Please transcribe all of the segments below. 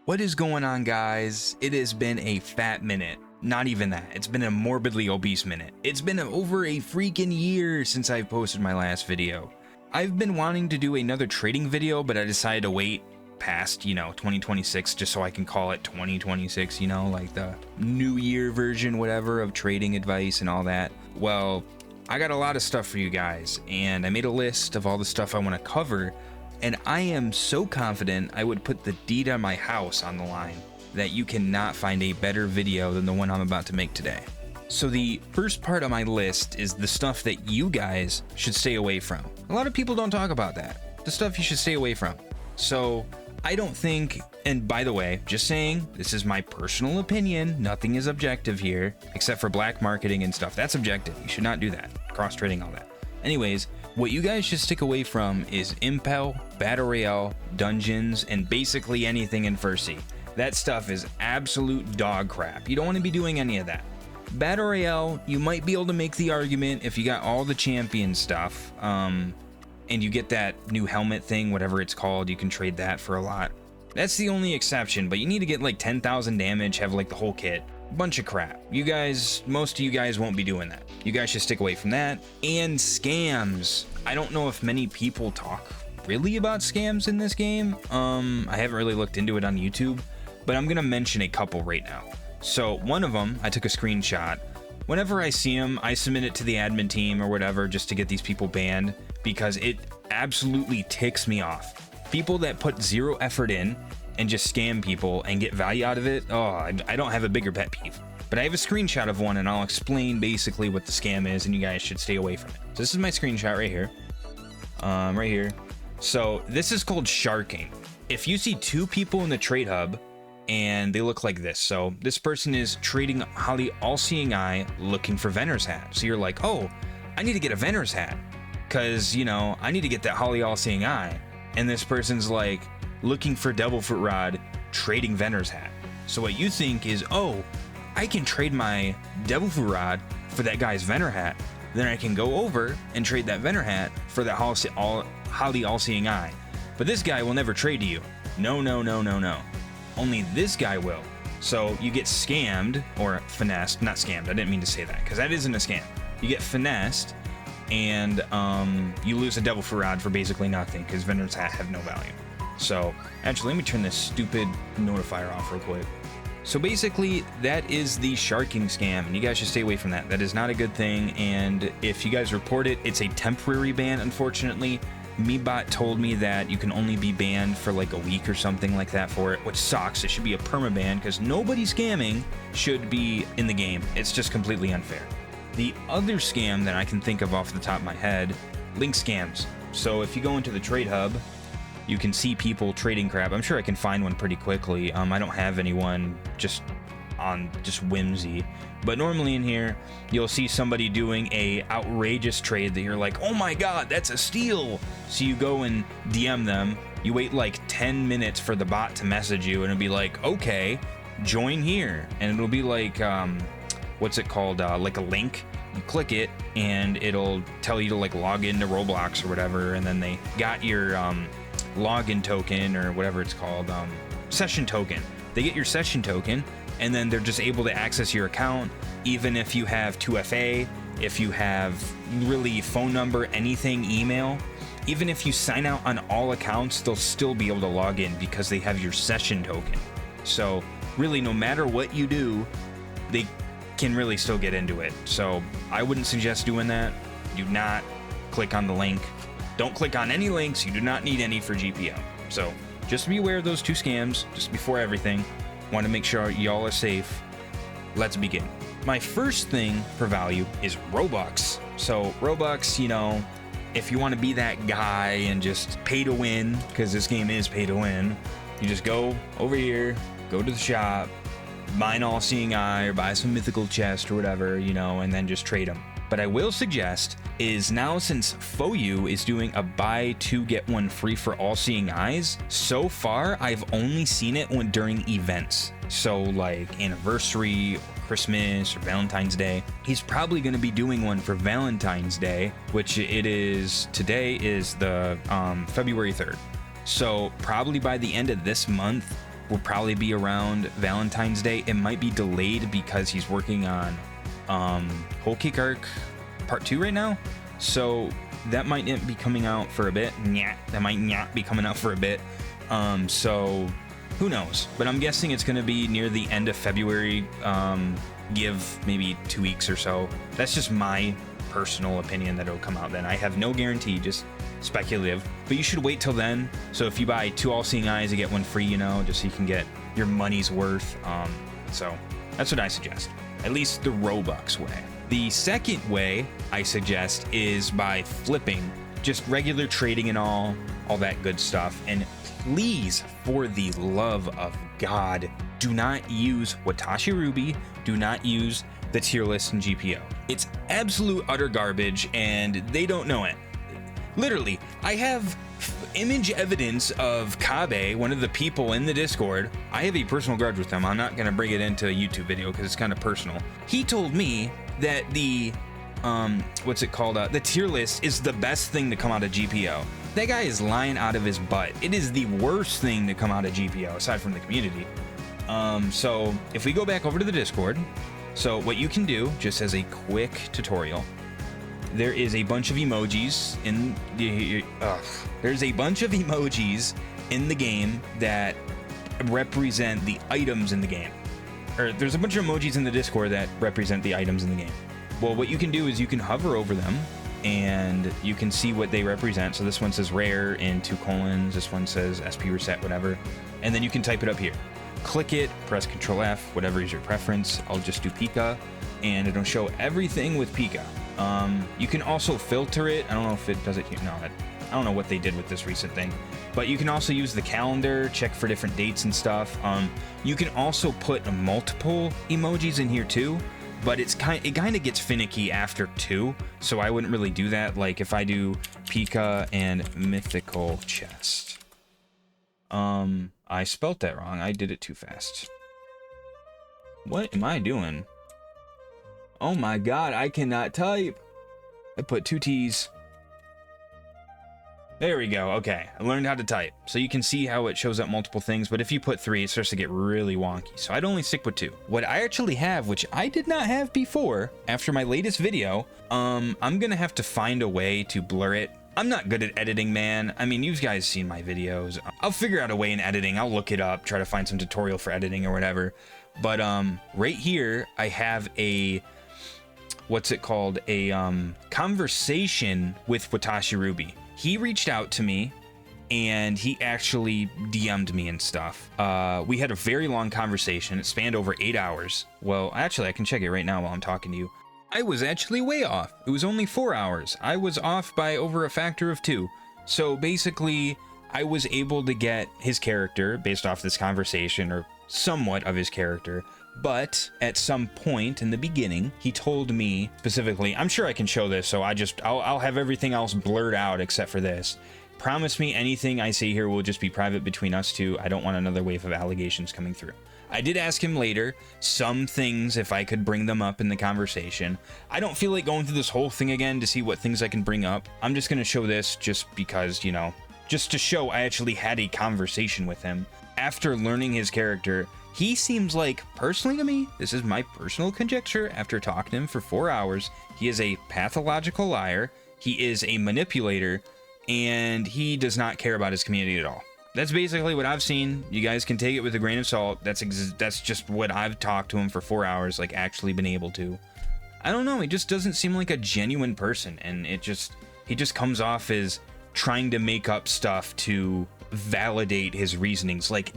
What is going on, guys? It has been a fat minute. Not even that. It's been a morbidly obese minute. It's been over a freaking year since I've posted my last video. I've been wanting to do another trading video, but I decided to wait past, 2026 just so I can call it 2026, like the new year version, whatever, of trading advice and all that. Well, I got a lot of stuff for you guys, and I made a list of all the stuff I want to cover. And I am so confident I would put the deed on my house on the line that you cannot find a better video than the one I'm about to make today. So the first part of my list is the stuff that you guys should stay away from. A lot of people don't talk about that. The stuff you should stay away from. So I don't think, and by the way, just saying, this is my personal opinion. Nothing is objective here, except for black marketing and stuff. That's objective. You should not do that. Cross trading, all that. Anyways, what you guys should stick away from is Impel, Battle Royale, Dungeons, and basically anything in First. That stuff is absolute dog crap. You don't want to be doing any of that. Battle Royale, you might be able to make the argument if you got all the champion stuff, and you get that new helmet thing, whatever it's called, you can trade that for a lot. That's the only exception, but you need to get like 10,000 damage, have like the whole kit. Bunch of crap. Most of you guys won't be doing that. You guys should stick away from that. And scams. I don't know if many people talk really about scams in this game. I haven't really looked into it on YouTube, but I'm gonna mention a couple right now. So one of them, I took a screenshot. Whenever I see them, I submit it to the admin team or whatever just to get these people banned because it absolutely ticks me off. People that put zero effort in and just scam people and get value out of it, I don't have a bigger pet peeve. But I have a screenshot of one and I'll explain basically what the scam is and you guys should stay away from it. So this is my screenshot right here. Right here. So this is called sharking. If you see two people in the trade hub and they look like this. So this person is trading Holly All-Seeing Eye looking for Venner's hat. So you're like, oh, I need to get a Venner's hat because, I need to get that Holly All-Seeing Eye. And this person's like, looking for Devil Fruit Rod, trading Venner's hat. So what you think is, oh, I can trade my Devil Fruit Rod for that guy's Venner hat. Then I can go over and trade that Venner hat for that Holly All-Seeing Eye. But this guy will never trade to you. No. Only this guy will. So you get scammed or finessed. Not scammed, I didn't mean to say that because that isn't a scam. You get finessed and you lose a Devil Fruit Rod for basically nothing because Venner's hat have no value. So actually, let me turn this stupid notifier off real quick. So basically, that is the sharking scam, and you guys should stay away from that. That is not a good thing, and if you guys report it, it's a temporary ban, unfortunately. Meebot told me that you can only be banned for like a week or something like that for it, which sucks. It should be a permaban, because nobody scamming should be in the game. It's just completely unfair. The other scam that I can think of off the top of my head, link scams. So if you go into the trade hub, you can see people trading crap. I'm sure I can find one pretty quickly. I don't have anyone just on whimsy. But normally in here, you'll see somebody doing a outrageous trade that you're like, oh my god, that's a steal. So you go and DM them. You wait like 10 minutes for the bot to message you, and it'll be like, okay, join here. And it'll be like, what's it called? Like a link. You click it, and it'll tell you to like log into Roblox or whatever. And then they got your login token or whatever it's called, session token. They get your session token and then they're just able to access your account even if you have 2FA, if you have really phone number, anything, email. Even if you sign out on all accounts, they'll still be able to log in because they have your session token. So really, no matter what you do, they can really still get into it. So I wouldn't suggest doing that. Do not click on the link. Don't click on any links. You do not need any for GPO. So just be aware of those two scams just before everything. Want to make sure y'all are safe. Let's begin. My first thing for value is Robux. So Robux, if you want to be that guy and just pay to win, because this game is pay to win, you just go over here, go to the shop, buy an All-Seeing Eye or buy some mythical chest or whatever, and then just trade them. But I will suggest is now, since FOU is doing a buy two get one free for All-Seeing Eyes, so far I've only seen it during events. So like anniversary, Christmas, or Valentine's Day. He's probably going to be doing one for Valentine's Day, which today is the February 3rd. So probably by the end of this month, will probably be around Valentine's Day. It might be delayed because he's working on Whole Cake Arc Part 2 right now. So that might not be coming out for a bit. That might not be coming out for a bit. So who knows? But I'm guessing it's going to be near the end of February. Give maybe 2 weeks or so. That's just my personal opinion that it'll come out then. I have no guarantee, just speculative. But you should wait till then. So if you buy 2 All-Seeing Eyes, you get 1 free, you know, just so you can get your money's worth. So that's what I suggest. At least the Robux way. The second way I suggest is by flipping, just regular trading and all that good stuff. And please, for the love of God, do not use Watashi Ruby. Do not use the tier list in GPO. It's absolute utter garbage, and they don't know it. Literally, I have image evidence of Kabe, one of the people in the Discord. I have a personal grudge with him. I'm not going to bring it into a YouTube video because it's kind of personal. He told me that the the tier list is the best thing to come out of GPO. That guy is lying out of his butt. It is the worst thing to come out of GPO aside from the community. So if we go back over to the Discord, so what you can do, just as a quick tutorial, there is a bunch of emojis in the there's a bunch of emojis in the game that represent the items in the game. Or there's a bunch of emojis in the Discord that represent the items in the game. Well, what you can do is you can hover over them and you can see what they represent. So this one says rare in 2 colons, this one says SP reset, whatever. And then you can type it up here. Click it, press Control F, whatever is your preference. I'll just do Pika, and it'll show everything with Pika. You can also filter it. I don't know if it does it here. No, I don't know what they did with this recent thing, but you can also use the calendar, check for different dates and stuff. You can also put multiple emojis in here too, but it kind of gets finicky after 2, so I wouldn't really do that. Like if I do Pika and mythical chest. I spelt that wrong. I did it too fast. What am I doing? Oh my god, I cannot type. I put 2 T's. There we go. Okay, I learned how to type. So you can see how it shows up multiple things, but if you put 3, it starts to get really wonky. So I'd only stick with 2. What I actually have, which I did not have before, after my latest video, I'm gonna have to find a way to blur it. I'm not good at editing, man. I mean, you guys seen my videos. I'll figure out a way in editing. I'll look it up, try to find some tutorial for editing or whatever. But right here, I have a, what's it called? A conversation with Watashi Ruby. He reached out to me and he actually DM'd me and stuff. We had a very long conversation. It spanned over 8 hours. Well, actually, I can check it right now while I'm talking to you. I was actually way off. It was only 4 hours. I was off by over a factor of 2. So basically, I was able to get his character based off this conversation, or somewhat of his character. But at some point in the beginning, he told me specifically, I'm sure I can show this, so I'll have everything else blurred out except for this. Promise me anything I say here will just be private between us two. I don't want another wave of allegations coming through. I did ask him later some things if I could bring them up in the conversation. I don't feel like going through this whole thing again to see what things I can bring up. I'm just going to show this just because, you know, just to show I actually had a conversation with him. After learning his character, he seems like, personally to me, this is my personal conjecture after talking to him for 4 hours, he is a pathological liar, he is a manipulator, and he does not care about his community at all. That's basically what I've seen. You guys can take it with a grain of salt. That's just what I've talked to him for 4 hours, like actually been able to. I don't know, he just doesn't seem like a genuine person, and he just comes off as trying to make up stuff to validate his reasonings. Like,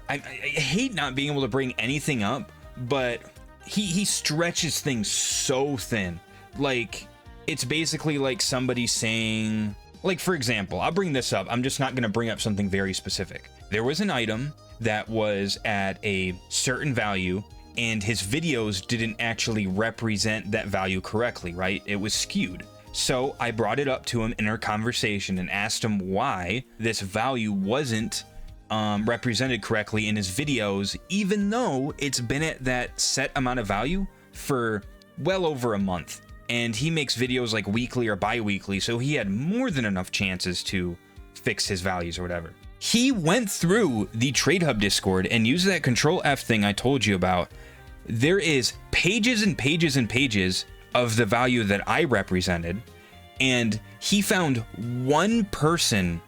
I hate not being able to bring anything up, but he stretches things so thin. Like, it's basically like somebody saying, like, for example, I'll bring this up. I'm just not going to bring up something very specific. There was an item that was at a certain value, and his videos didn't actually represent that value correctly, right? It was skewed. So I brought it up to him in our conversation and asked him why this value wasn't represented correctly in his videos, even though it's been at that set amount of value for well over a month. And he makes videos like weekly or bi-weekly, so he had more than enough chances to fix his values or whatever. He went through the Trade Hub Discord and used that Control F thing I told you about. There is pages and pages and pages of the value that I represented, and he found one person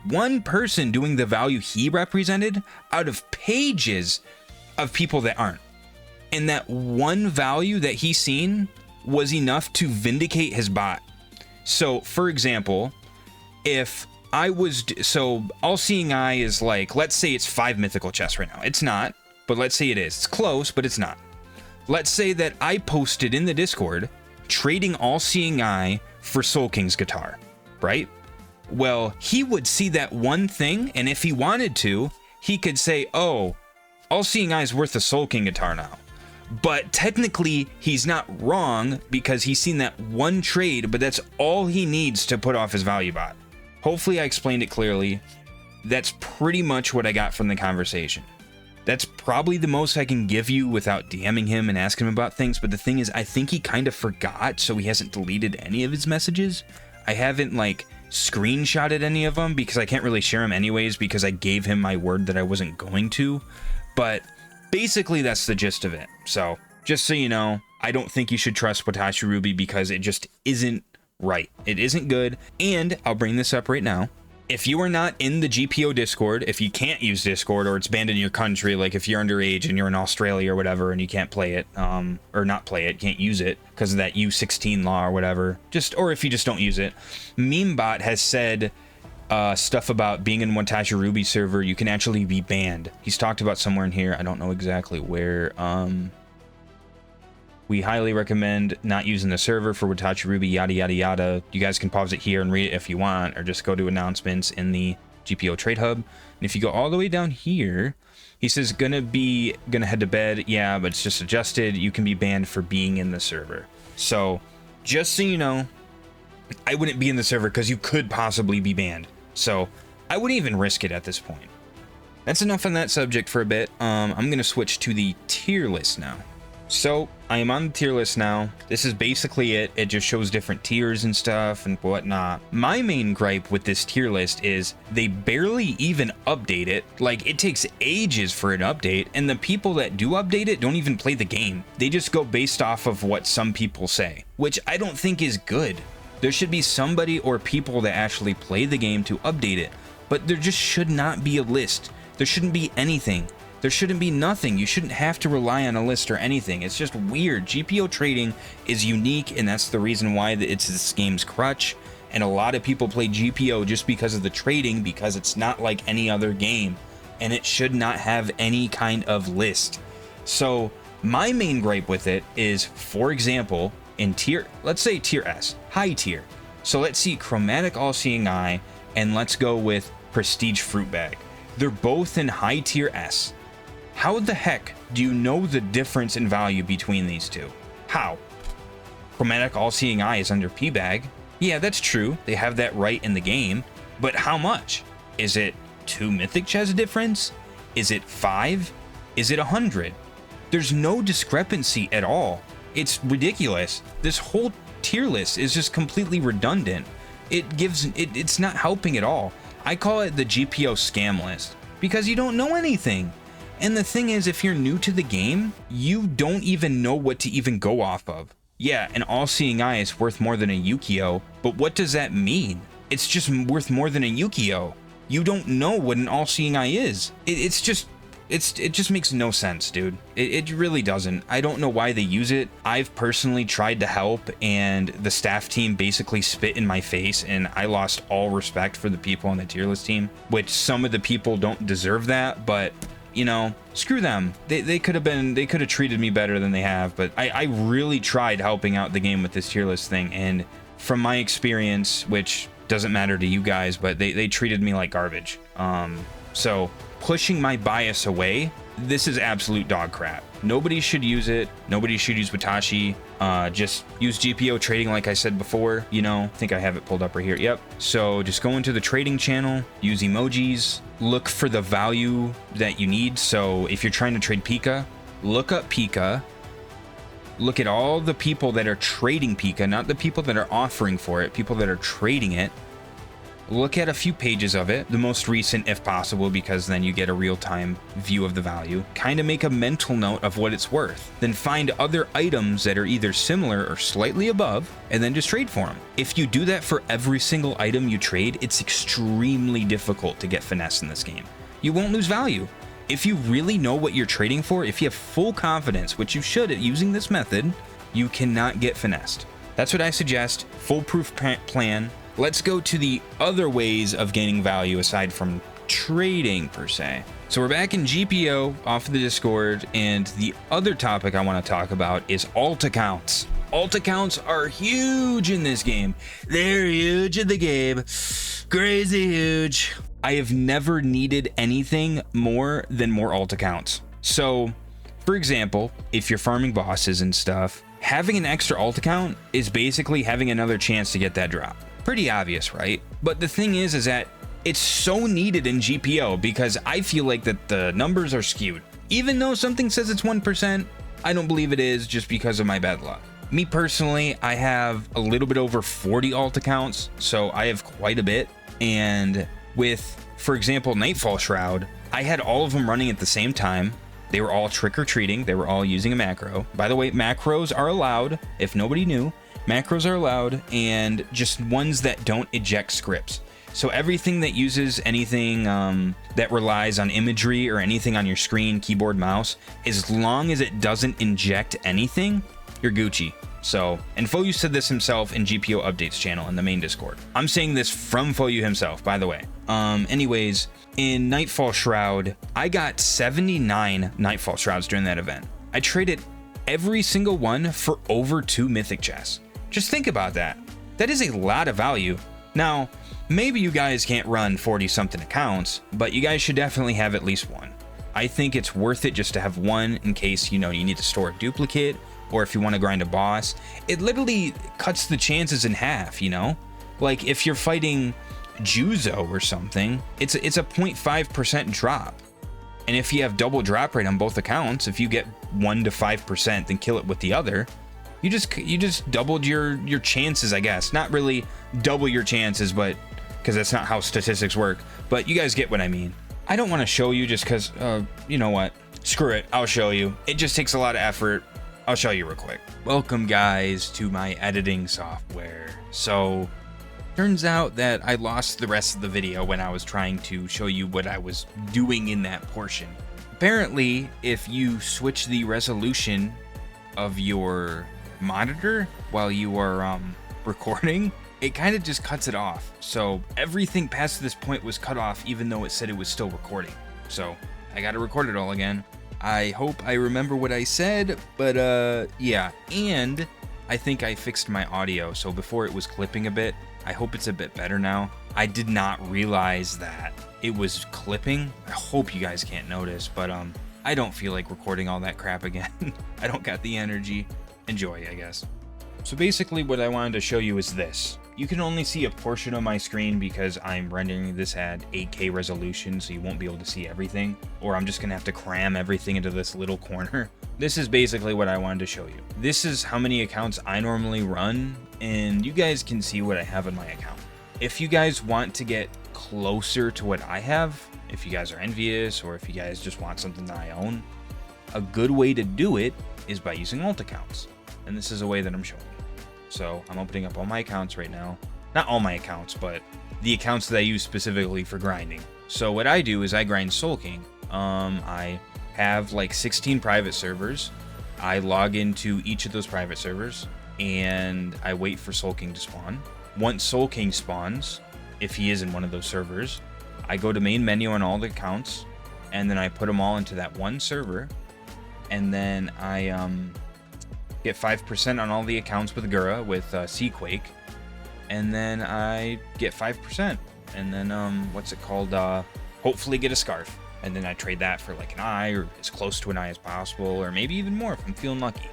doing the value he represented out of pages of people that aren't. And that one value that he seen was enough to vindicate his bot. So, for example, if I was, so All-Seeing Eye is like, let's say it's 5 mythical chests right now. It's not, but let's say it is. It's close, but it's not. Let's say that I posted in the Discord trading All-Seeing Eye for Soul King's guitar, right? Well, he would see that one thing, and if he wanted to, he could say, oh, All-Seeing Eye is worth a Soul King guitar now. But technically, he's not wrong because he's seen that one trade, but that's all he needs to put off his value bot. Hopefully I explained it clearly. That's pretty much what I got from the conversation. That's probably the most I can give you without DMing him and asking him about things, but the thing is, I think he kind of forgot, so he hasn't deleted any of his messages. I haven't, like, screenshotted any of them because I can't really share them anyways because I gave him my word that I wasn't going to. But basically, that's the gist of it. So, just so you know, I don't think you should trust Watashi Ruby because it just isn't right. It isn't good. And I'll bring this up right now. If you are not in the GPO Discord, if you can't use Discord or it's banned in your country, like if you're underage and you're in Australia or whatever and you can't play it, or not play it, can't use it because of that U16 law or whatever, or if you just don't use it, Memebot has said stuff about being in Watashi Ruby server, you can actually be banned. He's talked about somewhere in here, I don't know exactly where. We highly recommend not using the server for Watashi Ruby, yada, yada, yada. You guys can pause it here and read it if you want, or just go to announcements in the GPO Trade Hub. And if you go all the way down here, he says, gonna head to bed. Yeah, but it's just adjusted. You can be banned for being in the server. So, just so you know, I wouldn't be in the server because you could possibly be banned. So, I wouldn't even risk it at this point. That's enough on that subject for a bit. I'm gonna switch to the tier list now. So, I am on the tier list now. This is basically it. It just shows different tiers and stuff and whatnot. My main gripe with this tier list is they barely even update it. Like, it takes ages for an update, and the people that do update it don't even play the game. They just go based off of what some people say, which I don't think is good. There should be somebody or people that actually play the game to update it, but there just should not be a list. There shouldn't be anything. There shouldn't be nothing. You shouldn't have to rely on a list or anything. It's just weird. GPO trading is unique, and that's the reason why it's this game's crutch. And a lot of people play GPO just because of the trading, because it's not like any other game, and it should not have any kind of list. So my main gripe with it is, for example, in tier, let's say tier S, high tier. So let's see Chromatic All-Seeing Eye, and let's go with Prestige Fruit Bag. They're both in high tier S. How the heck do you know the difference in value between these two? How? Chromatic All-Seeing Eye is under P-Bag. Yeah, that's true. They have that right in the game. But how much? Is it 2 mythic chest difference? Is it 5? Is it 100? There's no discrepancy at all. It's ridiculous. This whole tier list is just completely redundant. It's not helping at all. I call it the GPO scam list because you don't know anything. And the thing is, if you're new to the game, you don't even know what to even go off of. Yeah, an All-Seeing Eye is worth more than a Yukio, but what does that mean? It's just worth more than a Yukio. You don't know what an All-Seeing Eye is. It just makes no sense, dude. It really doesn't. I don't know why they use it. I've personally tried to help, and the staff team basically spit in my face, and I lost all respect for the people on the tier list team, which some of the people don't deserve that, but you know, screw them. They could have treated me better than they have, but I really tried helping out the game with this tier list thing, and from my experience, which doesn't matter to you guys, but they treated me like garbage. So pushing my bias away, this is absolute dog crap. Nobody should use it. Nobody should use Watashi. Just use GPO trading like I said before. You know, I think I have it pulled up right here. Yep. So just go into the trading channel, use emojis, look for the value that you need. So if you're trying to trade Pika, look up Pika. Look at all the people that are trading Pika, not the people that are offering for it, people that are trading it. look at a few pages of it, the most recent if possible, because then you get a real-time view of the value, kind of make a mental note of what it's worth, then find other items that are either similar or slightly above, and then just trade for them. If you do that for every single item you trade, it's extremely difficult to get finesse in this game. You won't lose value. If you really know what you're trading for, if you have full confidence, which you should at using this method, you cannot get finessed. That's what I suggest. Foolproof plan. Let's go to the other ways of gaining value aside from trading per se. So we're back in GPO off of the Discord, and the other topic I want to talk about is alt accounts. Alt accounts are huge in this game. They're huge in the game. Crazy huge. I have never needed anything more than more alt accounts. So, for example, if you're farming bosses and stuff, having an extra alt account is basically having another chance to get that drop. Pretty obvious, right? But the thing is that it's so needed in GPO because I feel like that the numbers are skewed. Even though something says it's 1%, I don't believe it is just because of my bad luck. Me personally, I have a little bit over 40 alt accounts, so I have quite a bit. And with, for example, Nightfall Shroud, I had all of them running at the same time. They were all trick-or-treating. They were all using a macro. By the way, macros are allowed, if nobody knew. Macros are allowed, and just ones that don't eject scripts. So everything that uses anything that relies on imagery or anything on your screen, keyboard, mouse, as long as it doesn't inject anything, you're Gucci. So, and Foyu said this himself in GPO Updates channel in the main Discord. I'm saying this from Foyu himself, by the way. Anyways, in Nightfall Shroud, I got 79 Nightfall Shrouds during that event. I traded every single one for over 2 mythic chests. Just think about that. That is a lot of value. Now, maybe you guys can't run 40 something accounts, but you guys should definitely have at least one. I think it's worth it just to have one in case, you know, you need to store a duplicate, or if you want to grind a boss. It literally cuts the chances in half, you know? Like if you're fighting Juzo or something, it's a 0.5% drop. And if you have double drop rate on both accounts, if you get 1 to 5%, then kill it with the other, you just doubled your chances, I guess. Not really double your chances, but because that's not how statistics work. But you guys get what I mean. I don't want to show you just because, you know what? Screw it. I'll show you. It just takes a lot of effort. I'll show you real quick. Welcome, guys, to my editing software. So, turns out that I lost the rest of the video when I was trying to show you what I was doing in that portion. Apparently, if you switch the resolution of your monitor while you are recording, it kind of just cuts it off. So everything past this point was cut off even though it said it was still recording. So I gotta record it all again. I hope I remember what I said, but yeah. And I think I fixed my audio, so before it was clipping a bit. I hope it's a bit better now. I did not realize that it was clipping. I hope you guys can't notice, but I don't feel like recording all that crap again. I don't got the energy. Enjoy, I guess. So basically what I wanted to show you is this. You can only see a portion of my screen because I'm rendering this at 8K resolution, so you won't be able to see everything, or I'm just gonna have to cram everything into this little corner. This is basically what I wanted to show you. This is how many accounts I normally run, and you guys can see what I have in my account. If you guys want to get closer to what I have, if you guys are envious, or if you guys just want something that I own, a good way to do it is by using alt accounts. And this is a way that I'm showing you. So I'm opening up all my accounts right now. Not all my accounts, but the accounts that I use specifically for grinding. So what I do is I grind Soul King. I have like 16 private servers. I log into each of those private servers and I wait for Soul King to spawn. Once Soul King spawns, if he is in one of those servers, I go to main menu on all the accounts and then I put them all into that one server. And then I get 5% on all the accounts with Gura, with Seaquake, and then I get 5%, and then what's it called? Hopefully get a scarf, and then I trade that for like an eye, or as close to an eye as possible, or maybe even more if I'm feeling lucky.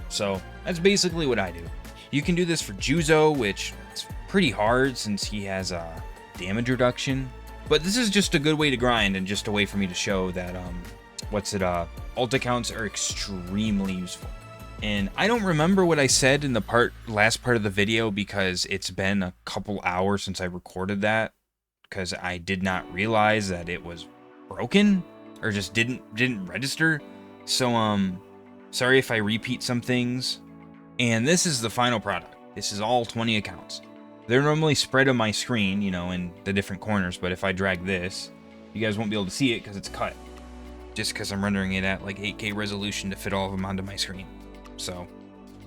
So that's basically what I do. You can do this for Juzo, which is pretty hard since he has a damage reduction, but this is just a good way to grind and just a way for me to show that alt accounts are extremely useful. And I don't remember what I said in the last part of the video because it's been a couple hours since I recorded that, because I did not realize that it was broken or just didn't register. So sorry if I repeat some things. And this is the final product. This is all 20 accounts. They're normally spread on my screen, you know, in the different corners, but if I drag this, you guys won't be able to see it because it's cut. Just because I'm rendering it at like 8K resolution to fit all of them onto my screen. So,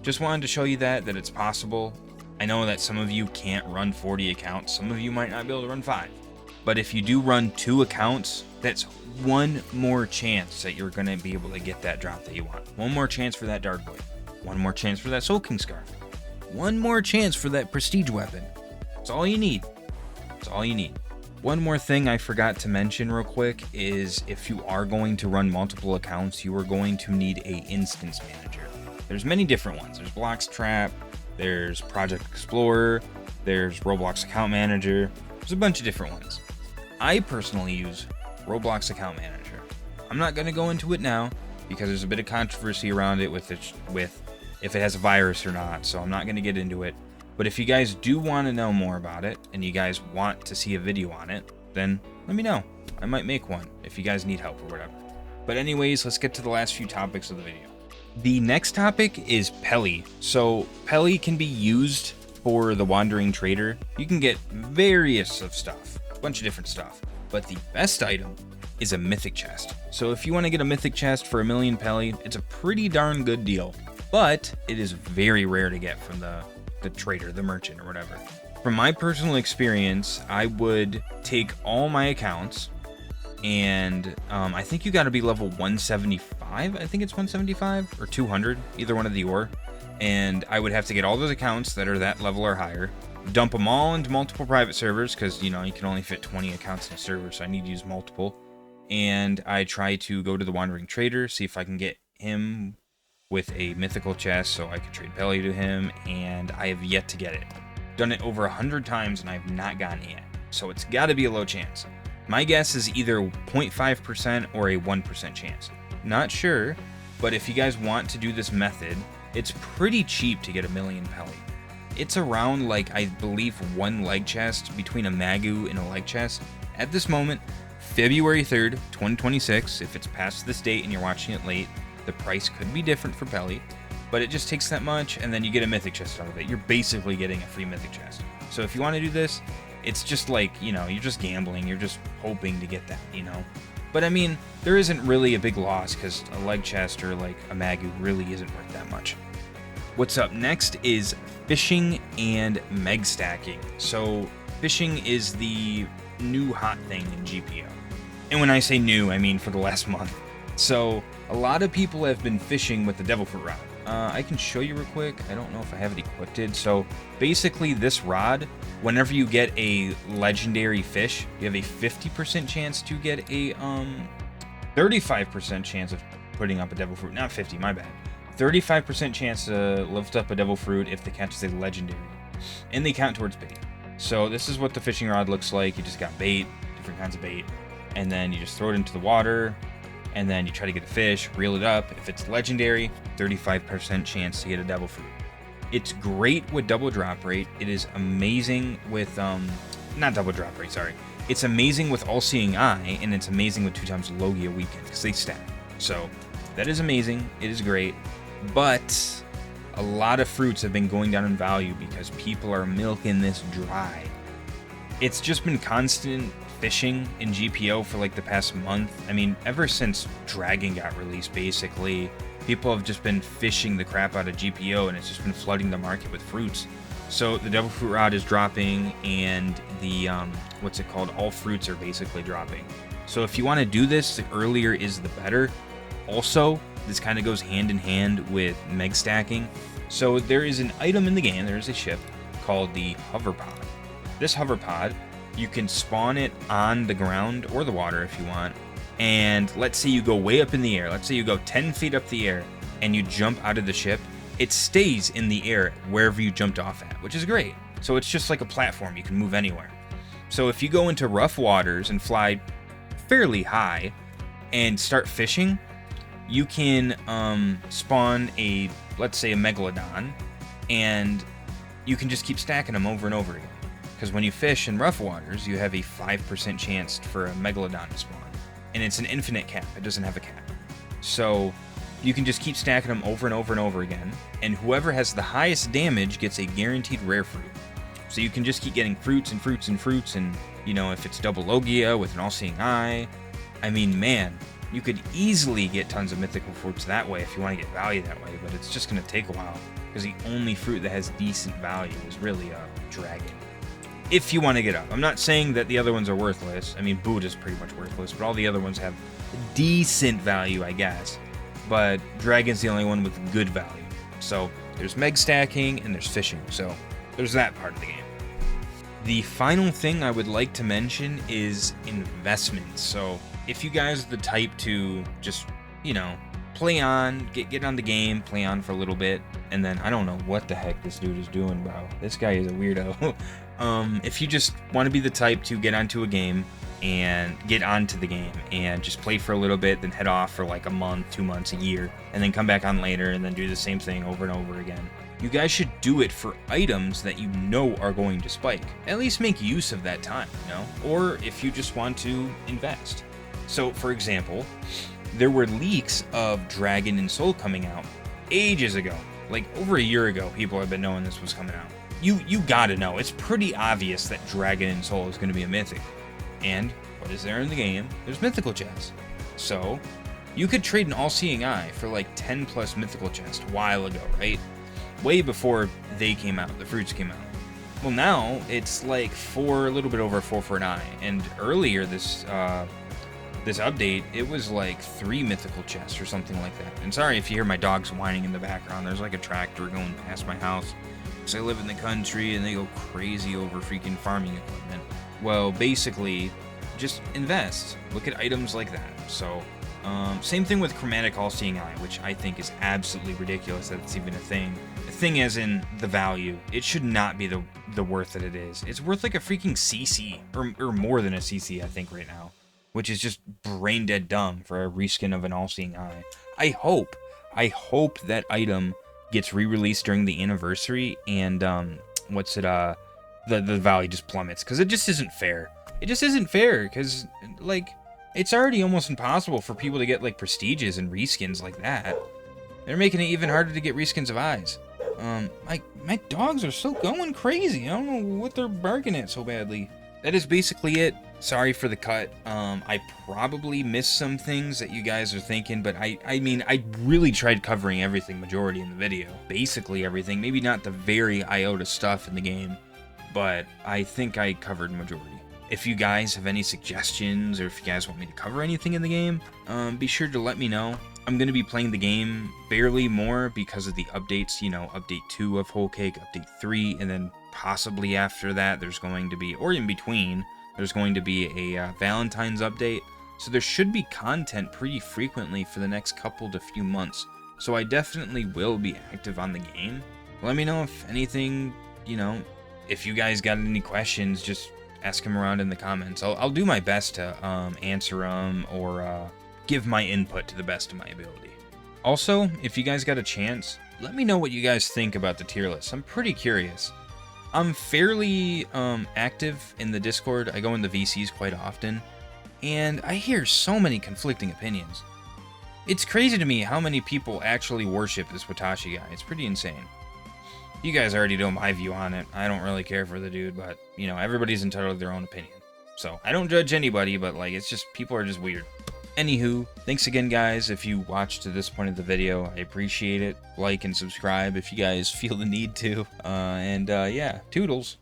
just wanted to show you that it's possible. I know that some of you can't run 40 accounts. Some of you might not be able to run 5. But if you do run 2 accounts, that's one more chance that you're going to be able to get that drop that you want. One more chance for that Dark Blade. One more chance for that Soul King Scarf. One more chance for that Prestige Weapon. That's all you need. That's all you need. One more thing I forgot to mention real quick is if you are going to run multiple accounts, you are going to need a instance manager. There's many different ones. There's Blocks Trap, there's Project Explorer, there's Roblox Account Manager. There's a bunch of different ones. I personally use Roblox Account Manager. I'm not going to go into it now because there's a bit of controversy around it with if it has a virus or not, so I'm not going to get into it. But if you guys do want to know more about it and you guys want to see a video on it, then let me know. I might make one if you guys need help or whatever. But anyways, let's get to the last few topics of the video. The next topic is Peli. So Peli can be used for the Wandering Trader. You can get various of stuff, a bunch of different stuff. But the best item is a mythic chest. So if you want to get a mythic chest for 1,000,000 Peli, it's a pretty darn good deal. But it is very rare to get from the trader, the merchant, or whatever. From my personal experience, I would take all my accounts, and I think you got to be level 175. I think it's 175 or 200, either one of the or. And I would have to get all those accounts that are that level or higher, dump them all into multiple private servers, because you know you can only fit 20 accounts in a server, so I need to use multiple. And I try to go to the Wandering Trader, see if I can get him with a mythical chest so I can trade Peli to him, and I have yet to get it. Done it over 100 times and I have not gotten it yet, so it's got to be a low chance. My guess is either 0.5% or a 1% chance. Not sure, but if you guys want to do this method, it's pretty cheap to get 1,000,000 Peli. It's around, like, I believe one leg chest, between a Magu and a leg chest. At this moment, February 3rd, 2026, if it's past this date and you're watching it late, the price could be different for Peli, but it just takes that much, and then you get a mythic chest out of it. You're basically getting a free mythic chest. So if you want to do this, it's just like, you know, you're just gambling. You're just hoping to get that, you know? But I mean, there isn't really a big loss because a leg chest or like a Magu really isn't worth that much. What's up next is fishing and meg stacking. So fishing is the new hot thing in GPO. And when I say new, I mean for the last month. So a lot of people have been fishing with the Devil Fruit Rod. I can show you real quick. I don't know if I have it equipped. So basically this rod, whenever you get a legendary fish, you have a 50% chance to get a 35% chance of putting up a Devil Fruit. Not 50, my bad. 35% chance to lift up a Devil Fruit if the catch is a legendary. And they count towards bait. So this is what the fishing rod looks like. You just got bait, different kinds of bait, and then you just throw it into the water, and then you try to get a fish, reel it up. If it's legendary, 35% chance to get a Devil Fruit. It's great with double drop rate. It is amazing with, not double drop rate, sorry. It's amazing with All Seeing Eye, and it's amazing with 2x Logia Weekend, because they stack. So that is amazing. It is great. But a lot of fruits have been going down in value because people are milking this dry. It's just been constant fishing in GPO for like the past month. I mean, ever since Dragon got released, basically, people have just been fishing the crap out of GPO, and it's just been flooding the market with fruits. So the Devil Fruit Rod is dropping, and the, what's it called? All fruits are basically dropping. So if you want to do this, the earlier is the better. Also, this kind of goes hand in hand with meg stacking. So there is an item in the game, there is a ship called the Hover Pod. This Hover Pod, you can spawn it on the ground or the water if you want. And let's say you go way up in the air. Let's say you go 10 feet up the air and you jump out of the ship. It stays in the air wherever you jumped off at, which is great. So it's just like a platform. You can move anywhere. So if you go into rough waters and fly fairly high and start fishing, you can spawn a, let's say, a megalodon, and you can just keep stacking them over and over again. Because when you fish in rough waters, you have a 5% chance for a megalodon to spawn. And it's an infinite cap. It doesn't have a cap. So you can just keep stacking them over and over and over again, and whoever has the highest damage gets a guaranteed rare fruit. So you can just keep getting fruits and fruits and fruits, and, you know, if it's double Logia with an all-seeing eye, I mean, man, you could easily get tons of mythical fruits that way if you want to get value that way, but it's just going to take a while, because the only fruit that has decent value is really a dragon. If you want to get up. I'm not saying that the other ones are worthless. I mean, Buddha's pretty much worthless, but all the other ones have decent value, I guess. But Dragon's the only one with good value. So there's meg stacking and there's fishing. So there's that part of the game. The final thing I would like to mention is investments. So if you guys are the type to just, you know, play on, get on the game, play on for a little bit, and then I don't know what the heck this dude is doing, bro. This guy is a weirdo. If you just want to be the type to get onto a game and get onto the game and just play for a little bit, then head off for like a month, 2 months, a year, and then come back on later and then do the same thing over and over again, you guys should do it for items that you know are going to spike. At least make use of that time, you know? Or if you just want to invest. So, for example, there were leaks of Dragon and Soul coming out ages ago. Like over a year ago, people have been knowing this was coming out. You gotta know. It's pretty obvious that Dragon and Soul is going to be a mythic. And what is there in the game? There's mythical chests. So you could trade an all-seeing eye for like 10 plus mythical chests a while ago, right? Way before they came out, the fruits came out. Well, now it's like a little bit over 4 for an eye. And earlier this update, it was like 3 mythical chests or something like that. And sorry if you hear my dogs whining in the background. There's like a tractor going past my house. Because I live in the country and they go crazy over freaking farming equipment. Well, basically, just invest. Look at items like that. So, same thing with Chromatic All-Seeing Eye, which I think is absolutely ridiculous that it's even a thing. A thing as in the value. It should not be the worth that it is. It's worth like a freaking CC, or more than a CC, I think, right now. Which is just brain dead dumb for a reskin of an all-seeing eye. I hope that item gets re-released during the anniversary, and the value just plummets, because it just isn't fair. It just isn't fair, because like it's already almost impossible for people to get like prestiges and reskins like that. They're making it even harder to get reskins of eyes. My dogs are still going crazy. I don't know what they're barking at so badly. That is basically it. Sorry for the cut. I probably missed some things that you guys are thinking, but I mean, I really tried covering everything, majority in the video. Basically everything. Maybe not the very iota stuff in the game, but I think I covered majority. If you guys have any suggestions, or if you guys want me to cover anything in the game, be sure to let me know. I'm going to be playing the game barely more because of the updates, you know, update 2 of Whole Cake, update 3, and then possibly after that there's going to be, or in between, there's going to be a Valentine's update. So there should be content pretty frequently for the next couple to few months. So I definitely will be active on the game. Let me know if anything, you know, if you guys got any questions, just ask them around in the comments. I'll do my best to answer them or give my input to the best of my ability. Also, if you guys got a chance, let me know what you guys think about the tier list. I'm pretty curious. I'm fairly active in the Discord. I go in the VCs quite often, and I hear so many conflicting opinions. It's crazy to me how many people actually worship this Watashi guy. It's pretty insane. You guys already know my view on it. I don't really care for the dude, but, you know, everybody's entitled to their own opinion. So, I don't judge anybody, but, like, it's just, people are just weird. Anywho, thanks again, guys, if you watched to this point of the video. I appreciate it. Like and subscribe if you guys feel the need to. Yeah, toodles.